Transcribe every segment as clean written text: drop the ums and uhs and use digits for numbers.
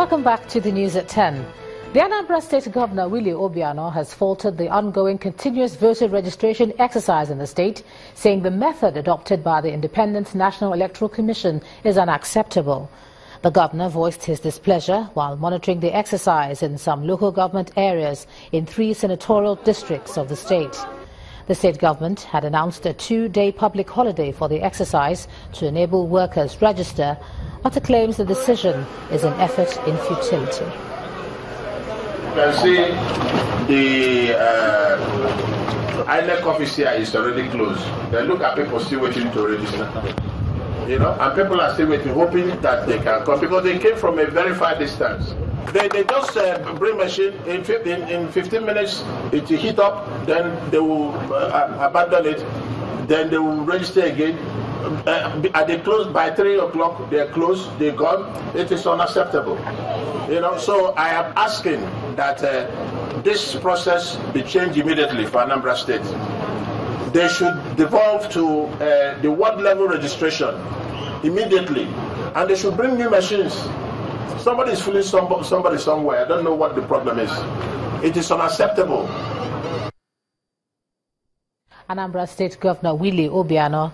Welcome back to the news at 10. The Anambra State Governor, Willie Obiano, has faulted the ongoing continuous voter registration exercise in the state, saying the method adopted by the Independent National Electoral Commission is unacceptable. The governor voiced his displeasure while monitoring the exercise in some local government areas in 3 senatorial districts of the state. The state government had announced a 2-day public holiday for the exercise to enable workers register, but it claims the decision is an effort in futility. You can see the INEC office here is already closed. Then look at people still waiting to register. You know, and people are still waiting, hoping that they can come because they came from a very far distance. They just bring machine in 15 minutes. It will heat up, then they will abandon it, then they will register again. Are they closed by 3 o'clock? They're closed. They're gone. It is unacceptable. You know, so I am asking that this process be changed immediately for Anambra State. They should devolve to the ward level registration immediately, and they should bring new machines. Somebody is fooling somebody somewhere. I don't know what the problem is. It is unacceptable. Anambra State Governor Willie Obiano.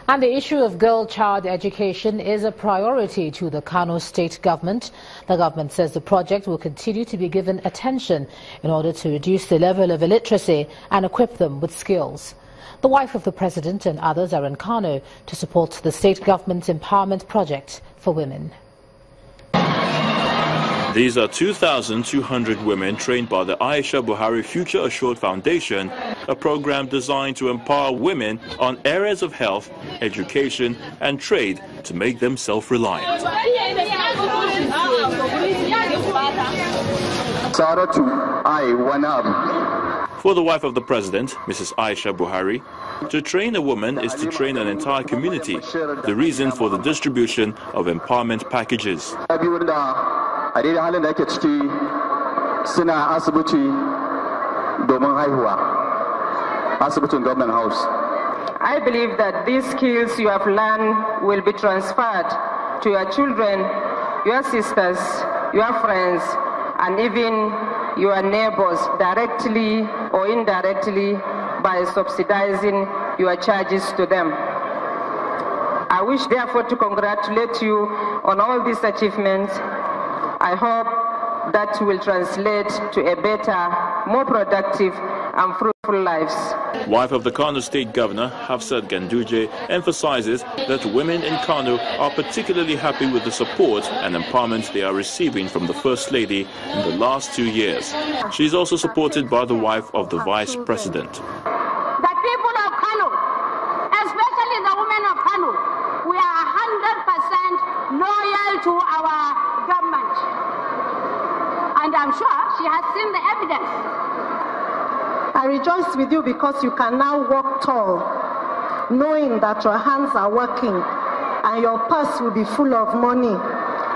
And the issue of girl-child education is a priority to the Kano state government. The government says the project will continue to be given attention in order to reduce the level of illiteracy and equip them with skills. The wife of the president and others are in Kano to support the state government's empowerment project for women. These are 2,200 women trained by the Aisha Buhari Future Assured Foundation, a program designed to empower women on areas of health, education and trade to make them self-reliant. For the wife of the president, Mrs. Aisha Buhari, to train a woman is to train an entire community, the reason for the distribution of empowerment packages. A daidai halin da ake ciki suna asibiti domin haihuwa, asibitin government house. I believe that these skills you have learned will be transferred to your children, your sisters, your friends, and even your neighbors directly or indirectly by subsidizing your charges to them. I wish therefore to congratulate you on all these achievements. I hope that will translate to a better, more productive and fruitful lives. Wife of the Kano State Governor, Hafsat Ganduje, emphasizes that women in Kano are particularly happy with the support and empowerment they are receiving from the First Lady in the last 2 years. She is also supported by the wife of the Vice President. The people of Kano, especially the women of Kano, we are 100% loyal to our government, and I'm sure she has seen the evidence. I rejoice with you because you can now walk tall, knowing that your hands are working and your purse will be full of money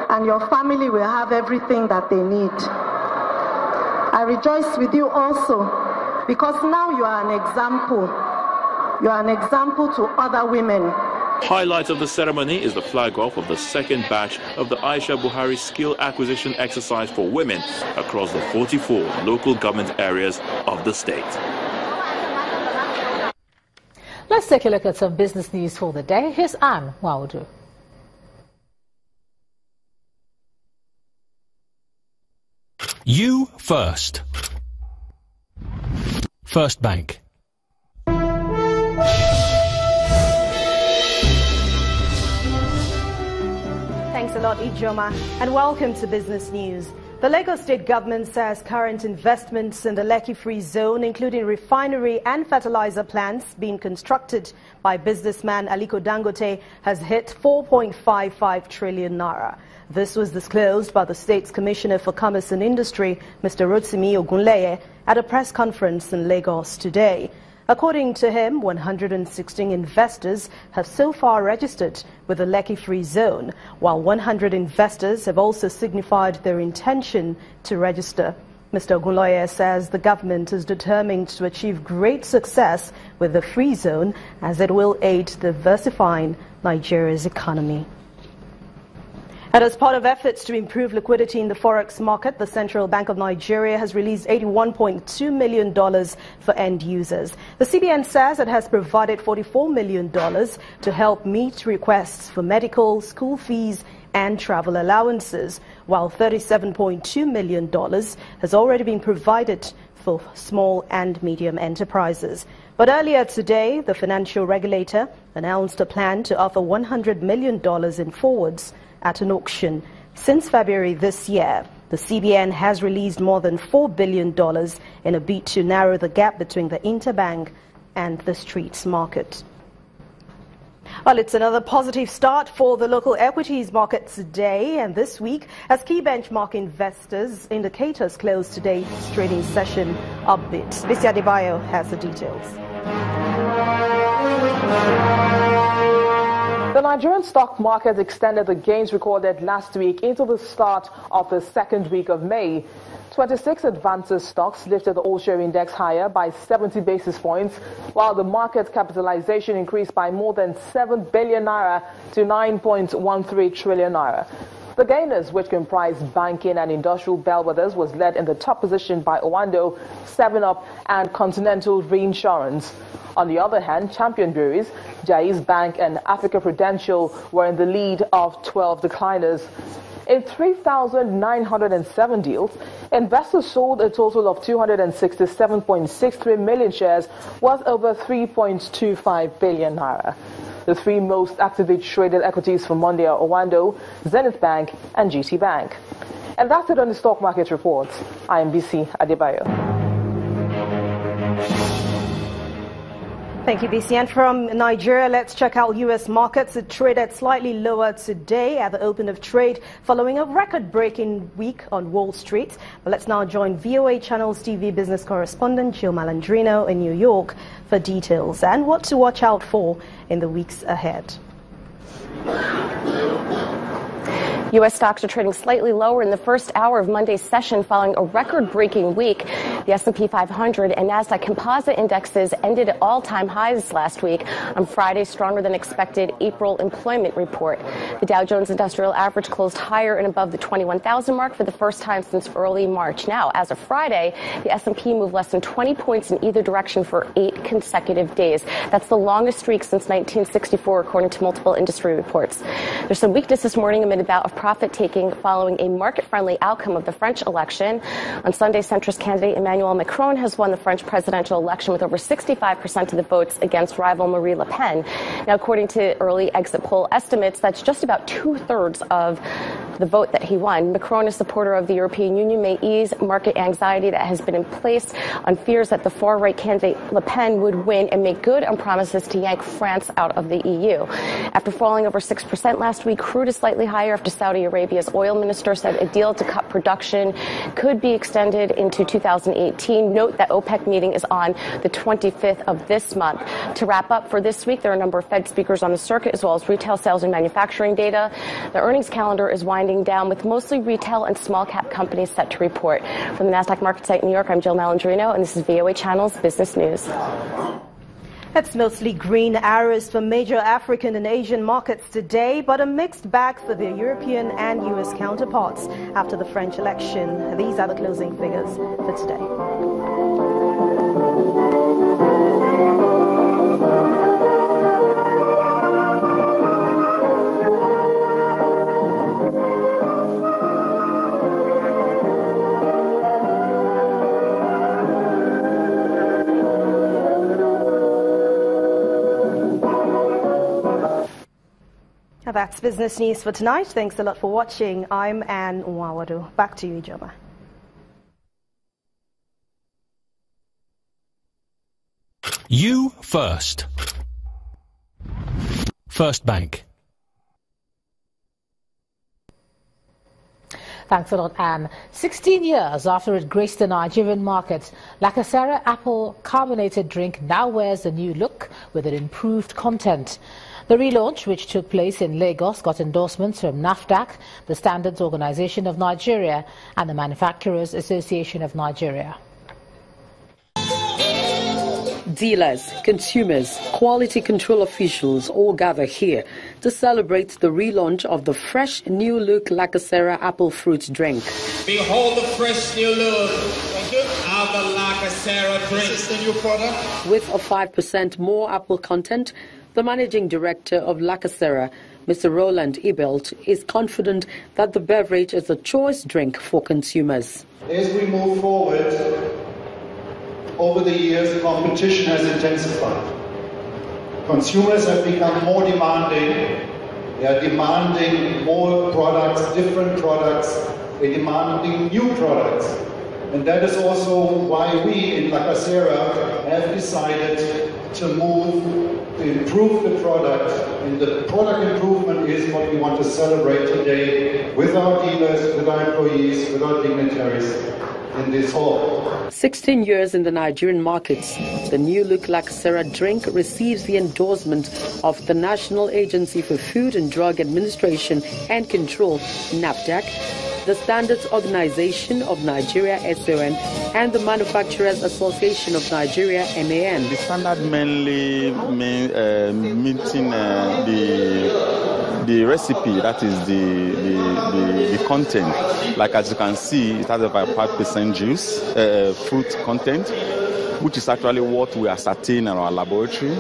and your family will have everything that they need. I rejoice with you also because now you are an example. You are an example to other women. Highlight of the ceremony is the flag-off of the second batch of the Aisha Buhari Skill Acquisition Exercise for Women across the 44 local government areas of the state. Let's take a look at some business news for the day. Here's Anne Waudu. You first. First Bank. Thanks a lot, Ijoma, and welcome to Business News. The Lagos State government says current investments in the Lekki Free Zone, including refinery and fertilizer plants being constructed by businessman Aliko Dangote, has hit 4.55 trillion naira. This was disclosed by the state's Commissioner for Commerce and Industry, Mr. Rotimi Ogunleye, at a press conference in Lagos today. According to him, 116 investors have so far registered with the Lekki Free Zone, while 100 investors have also signified their intention to register. Mr. Ogunleye says the government is determined to achieve great success with the Free Zone as it will aid diversifying Nigeria's economy. And as part of efforts to improve liquidity in the forex market, the Central Bank of Nigeria has released $81.2 million for end users. The CBN says it has provided $44 million to help meet requests for medical, school fees and travel allowances, while $37.2 million has already been provided for small and medium enterprises. But earlier today, the financial regulator announced a plan to offer $100 million in forwards at an auction. Since February this year, the CBN has released more than $4 billion in a bid to narrow the gap between the interbank and the streets market. Well, it's another positive start for the local equities market today and this week as key benchmark indicators closed today's trading session upbeat. Bisi Adebayo has the details. The Nigerian stock market extended the gains recorded last week into the start of the second week of May. 26 advances stocks lifted the all-share index higher by 70 basis points, while the market capitalization increased by more than 7 billion naira to 9.13 trillion naira. The gainers, which comprise banking and industrial bellwethers, was led in the top position by Obiano, 7up and Continental Reinsurance. On the other hand, champion breweries, Jaiz Bank and Africa Prudential, were in the lead of 12 decliners. In 3,907 deals, investors sold a total of 267.63 million shares worth over 3.25 billion naira. The three most actively traded equities for Monday are Obiano, Zenith Bank and GT Bank. And that's it on the stock market reports. I am Bisi Adebayo. Thank you, BC. And from Nigeria, let's check out U.S. markets. It traded slightly lower today at the open of trade following a record-breaking week on Wall Street. But let's now join VOA Channels TV business correspondent Jill Malandrino in New York for details and what to watch out for in the weeks ahead. U.S. stocks are trading slightly lower in the first hour of Monday's session following a record-breaking week. The S&P 500 and NASDAQ composite indexes ended at all-time highs last week. On Friday's stronger than expected April employment report. The Dow Jones Industrial Average closed higher and above the 21,000 mark for the first time since early March. Now, as of Friday, the S&P moved less than 20 points in either direction for 8 consecutive days. That's the longest streak since 1964, according to multiple industry reports. There's some weakness this morning amid a bout of profit-taking following a market-friendly outcome of the French election. On Sunday, centrist candidate Emmanuel Macron has won the French presidential election with over 65% of the votes against rival Marine Le Pen. Now, according to early exit poll estimates, that's just about 2/3 of the vote that he won. Macron, a supporter of the European Union, may ease market anxiety that has been in place on fears that the far-right candidate Le Pen would win and make good on promises to yank France out of the EU. After falling over 6% last week, crude is slightly higher after Saudi Arabia's oil minister said a deal to cut production could be extended into 2018. Note that OPEC meeting is on the 25th of this month. To wrap up for this week, there are a number of Fed speakers on the circuit as well as retail sales and manufacturing data. The earnings calendar is winding down with mostly retail and small cap companies set to report. From the NASDAQ market site in New York, I'm Jill Malandrino, and this is VOA Channel's Business News. It's mostly green arrows for major African and Asian markets today, but a mixed bag for the European and U.S. counterparts after the French election. These are the closing figures for today. That's business news for tonight. Thanks a lot for watching. I'm Anne Nwawadu. Back to you, Joma. You first. First Bank. Thanks a lot, Anne. 16 years after it graced the Nigerian markets, Lacasera Apple carbonated drink now wears a new look with an improved content. The relaunch, which took place in Lagos, got endorsements from NAFDAC, the Standards Organization of Nigeria, and the Manufacturers Association of Nigeria. Dealers, consumers, quality control officials all gather here to celebrate the relaunch of the fresh new look Lacasera apple fruit drink. Behold the fresh new look of the Lacasera drink. This is the new product. With a 5% more apple content, the managing director of Lacasera, Mr. Roland Ebelt, is confident that the beverage is a choice drink for consumers. As we move forward, over the years, competition has intensified. Consumers have become more demanding. They are demanding more products, different products. They're demanding new products. And that is also why we in Lacasera have decided to improve the product. And the product improvement is what we want to celebrate today with our dealers, with our employees, with our dignitaries in this hall. 16 years in the Nigerian markets, the new look Lacasera drink receives the endorsement of the National Agency for Food and Drug Administration and Control, NAFDAC, the Standards Organization of Nigeria, SON, and the Manufacturers Association of Nigeria, MAN. The standard mainly meeting the recipe, that is the content. Like as you can see, it has about 5% juice, fruit content, which is actually what we ascertain in our laboratory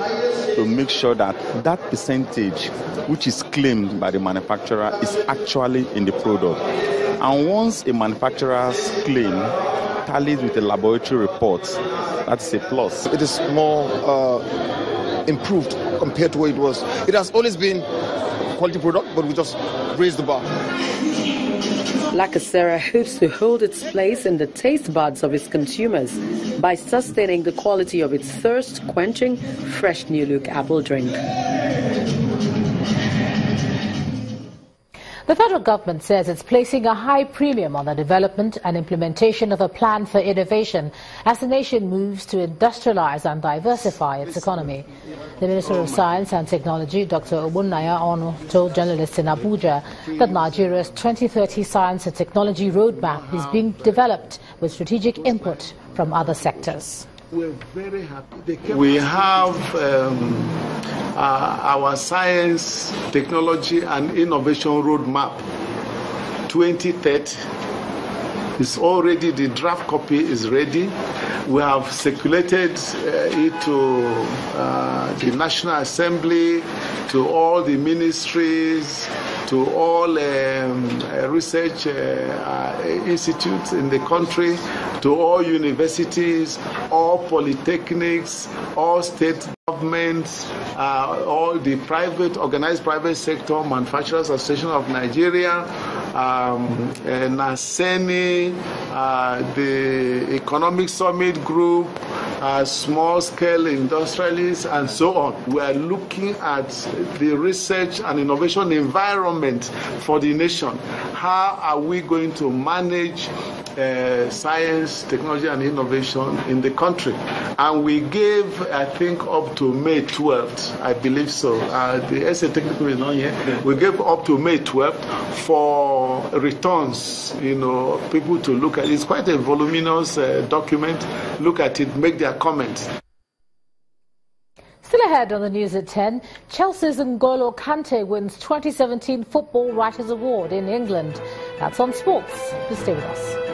to make sure that that percentage, which is claimed by the manufacturer, is actually in the product. And once a manufacturer's claim tallies with a laboratory report, that's a plus. It is more improved compared to what it was. It has always been quality product, but we just raised the bar. Lacasera hopes to hold its place in the taste buds of its consumers by sustaining the quality of its thirst-quenching, fresh new look apple drink. The federal government says it's placing a high premium on the development and implementation of a plan for innovation as the nation moves to industrialize and diversify its economy. The Minister of Science and Technology, Dr. Obunnaya Onu, told journalists in Abuja that Nigeria's 2030 Science and Technology Roadmap is being developed with strategic input from other sectors. We're very happy. We have our science, technology and innovation roadmap 2030. It's already, the draft copy is ready. We have circulated it to the National Assembly, to all the ministries, to all research institutes in the country, to all universities, all polytechnics, all state governments, all the organized private sector, Manufacturers Association of Nigeria, NASENI, the Economic Summit Group, small-scale industrialists, and so on. We are looking at the research and innovation environment for the nation. How are we going to manage science, technology, and innovation in the country? And we gave, I think, up to May 12th, I believe so. The essay technical is not yet. We gave up to May 12th for returns, people to look at. It's quite a voluminous document. Look at it, make their comments. Still ahead on the news at 10, Chelsea's N'Golo Kante wins 2017 Football Writers Award in England. That's on sports. Please stay with us.